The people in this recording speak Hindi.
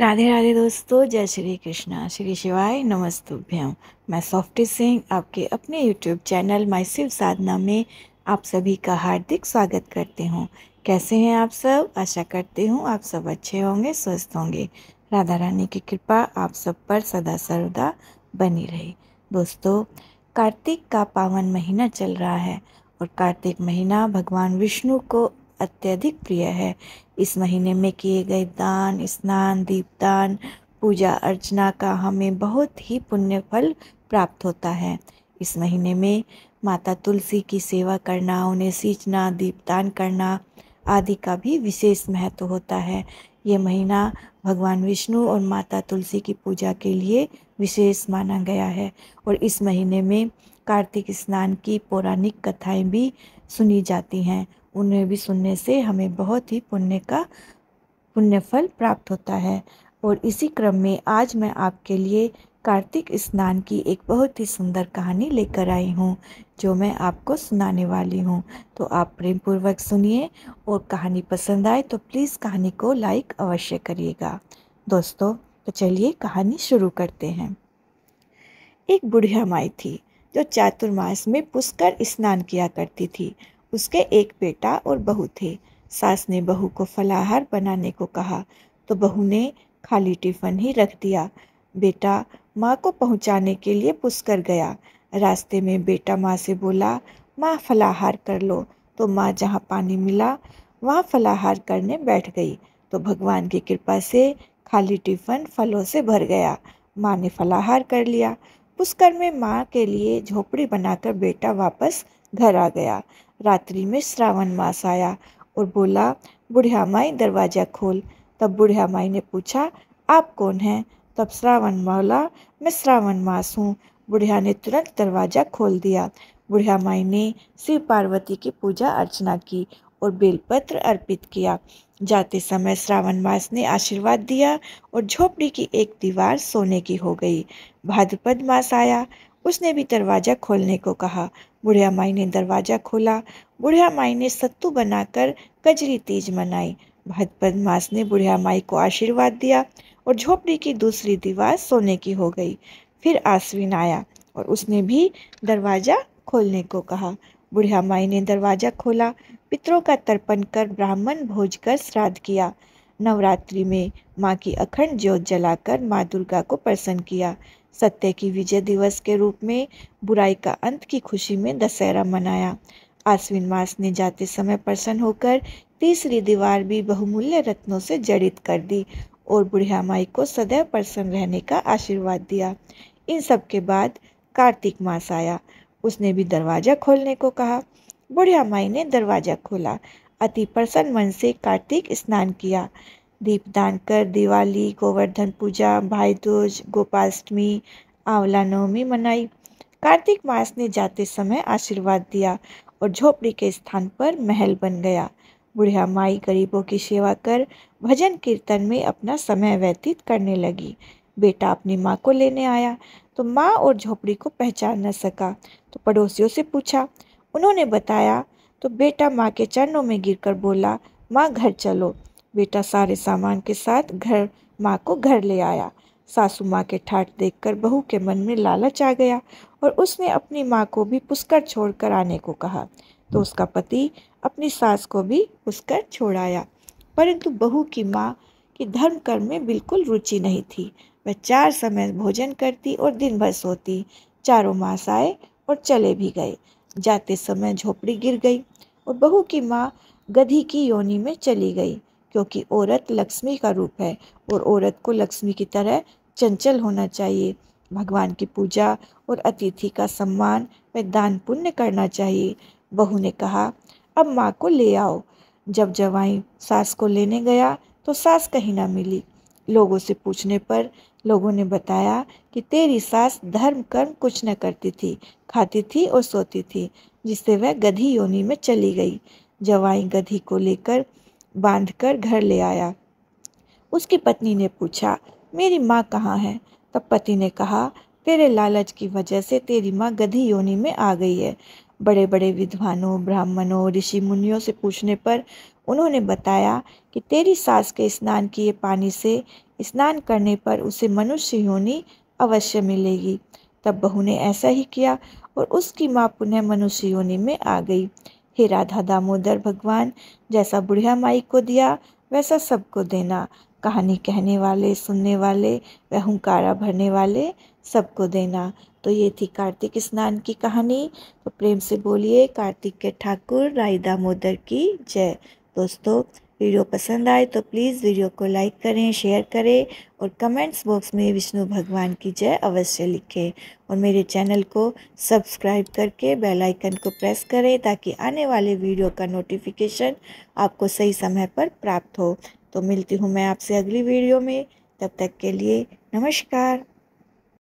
राधे राधे दोस्तों, जय श्री कृष्णा, श्री शिवाय नमस्तुभ्यम। मैं सॉफ्टी सिंह आपके अपने यूट्यूब चैनल माय शिव साधना में आप सभी का हार्दिक स्वागत करती हूँ। कैसे हैं आप सब? आशा करती हूँ आप सब अच्छे होंगे, स्वस्थ होंगे। राधा रानी की कृपा आप सब पर सदा सर्वदा बनी रहे। दोस्तों, कार्तिक का पावन महीना चल रहा है और कार्तिक महीना भगवान विष्णु को अत्यधिक प्रिय है। इस महीने में किए गए दान, स्नान, दीपदान, पूजा अर्चना का हमें बहुत ही पुण्य फल प्राप्त होता है। इस महीने में माता तुलसी की सेवा करना, उन्हें सींचना, दीपदान करना आदि का भी विशेष महत्व होता है। ये महीना भगवान विष्णु और माता तुलसी की पूजा के लिए विशेष माना गया है और इस महीने में कार्तिक स्नान की पौराणिक कथाएं भी सुनी जाती हैं। उन्हें भी सुनने से हमें बहुत ही पुण्य फल प्राप्त होता है। और इसी क्रम में आज मैं आपके लिए कार्तिक स्नान की एक बहुत ही सुंदर कहानी लेकर आई हूँ, जो मैं आपको सुनाने वाली हूँ। तो आप प्रेम पूर्वक सुनिए और कहानी पसंद आए तो प्लीज़ कहानी को लाइक अवश्य करिएगा। दोस्तों, तो चलिए कहानी शुरू करते हैं। एक बुढ़िया माई थी जो चातुर्मास में पुष्कर स्नान किया करती थी। उसके एक बेटा और बहू थे। सास ने बहू को फलाहार बनाने को कहा तो बहू ने खाली टिफिन ही रख दिया। बेटा माँ को पहुँचाने के लिए पुष्कर गया। रास्ते में बेटा माँ से बोला, माँ फलाहार कर लो। तो माँ जहाँ पानी मिला वहाँ फलाहार करने बैठ गई तो भगवान की कृपा से खाली टिफिन फलों से भर गया। माँ ने फलाहार कर लिया। पुष्कर में माँ के लिए झोपड़ी बनाकर बेटा वापस घर आ गया। रात्रि में श्रावण मास आया और बोला, बुढ़िया माई दरवाज़ा खोल। तब बुढ़िया माई ने पूछा, आप कौन हैं? तब श्रावण बोला, मैं श्रावण मास हूँ। बुढ़िया ने तुरंत दरवाज़ा खोल दिया। बुढ़िया माई ने शिव पार्वती की पूजा अर्चना की और बेलपत्र अर्पित किया। जाते समय श्रावण मास ने आशीर्वाद दिया और झोपड़ी की एक दीवार सोने की हो गई। भाद्रपद मास आया, उसने भी दरवाज़ा खोलने को कहा। बुढ़िया माई ने दरवाज़ा खोला। बुढ़िया माई ने सत्तू बनाकर कजरी तीज मनाई। भाद्रपद मास ने बुढ़िया माई को आशीर्वाद दिया और झोपड़ी की दूसरी दीवार सोने की हो गई। फिर आश्विन आया और उसने भी दरवाज़ा खोलने को कहा। बुढ़िया माई ने दरवाज़ा खोला, पितरों का तर्पण कर ब्राह्मण भोज कर श्राद्ध किया। नवरात्रि में माँ की अखंड ज्योत जलाकर माँ दुर्गा को प्रसन्न किया। सत्य की विजय दिवस के रूप में बुराई का अंत की खुशी में दशहरा मनाया। आश्विन मास ने जाते समय प्रसन्न होकर तीसरी दीवार भी बहुमूल्य रत्नों से जड़ित कर दी और बुढ़िया माई को सदैव प्रसन्न रहने का आशीर्वाद दिया। इन सब के बाद कार्तिक मास आया, उसने भी दरवाज़ा खोलने को कहा। बुढ़िया माई ने दरवाज़ा खोला। अति प्रसन्न मन से कार्तिक स्नान किया। दीपदान कर दिवाली, गोवर्धन पूजा, भाई दूज, गोपाष्टमी, आंवला नवमी मनाई। कार्तिक मास ने जाते समय आशीर्वाद दिया और झोपड़ी के स्थान पर महल बन गया। बुढ़िया माई गरीबों की सेवा कर भजन कीर्तन में अपना समय व्यतीत करने लगी। बेटा अपनी माँ को लेने आया तो माँ और झोपड़ी को पहचान न सका तो पड़ोसियों से पूछा। उन्होंने बताया तो बेटा माँ के चरणों में गिरकर बोला, माँ घर चलो। बेटा सारे सामान के साथ माँ को घर ले आया। सासू माँ के ठाठ देखकर बहू के मन में लालच आ गया और उसने अपनी माँ को भी पुष्कर छोड़कर आने को कहा तो उसका पति अपनी सास को भी पुष्कर छोड़ आया। परंतु बहू की माँ की धर्म कर्म में बिल्कुल रुचि नहीं थी। वह 4 समय भोजन करती और दिन भर सोती। चारों मास आए और चले भी गए। जाते समय झोपड़ी गिर गई और बहू की माँ गधी की योनि में चली गई, क्योंकि औरत लक्ष्मी का रूप है और औरत को लक्ष्मी की तरह चंचल होना चाहिए। भगवान की पूजा और अतिथि का सम्मान व दान पुण्य करना चाहिए। बहू ने कहा, अब माँ को ले आओ। जब जवाई सास को लेने गया तो सास कहीं ना मिली। लोगों से पूछने पर लोगों ने बताया कि तेरी सास धर्म कर्म कुछ न करती थी, खाती थी और सोती थी, जिससे वह गधी योनि में चली गई। जवाई गधी को लेकर बांधकर घर ले आया। उसकी पत्नी ने पूछा, मेरी माँ कहाँ है? तब पति ने कहा, तेरे लालच की वजह से तेरी माँ गधी योनि में आ गई है। बड़े बड़े विद्वानों, ब्राह्मणों, ऋषि मुनियों से पूछने पर उन्होंने बताया कि तेरी सास के स्नान किए पानी से स्नान करने पर उसे मनुष्य योनि अवश्य मिलेगी। तब बहू ने ऐसा ही किया और उसकी माँ पुनः मनुष्य योनि में आ गई। हे राधा दामोदर भगवान, जैसा बुढ़िया माई को दिया वैसा सबको देना। कहानी कहने वाले, सुनने वाले व हुंकारा भरने वाले सबको देना। तो ये थी कार्तिक स्नान की कहानी। तो प्रेम से बोलिए कार्तिक के ठाकुर राई दामोदर की जय। दोस्तों, वीडियो पसंद आए तो प्लीज़ वीडियो को लाइक करें, शेयर करें और कमेंट्स बॉक्स में विष्णु भगवान की जय अवश्य लिखें। और मेरे चैनल को सब्सक्राइब करके बेल आइकन को प्रेस करें ताकि आने वाले वीडियो का नोटिफिकेशन आपको सही समय पर प्राप्त हो। तो मिलती हूँ मैं आपसे अगली वीडियो में। तब तक के लिए नमस्कार।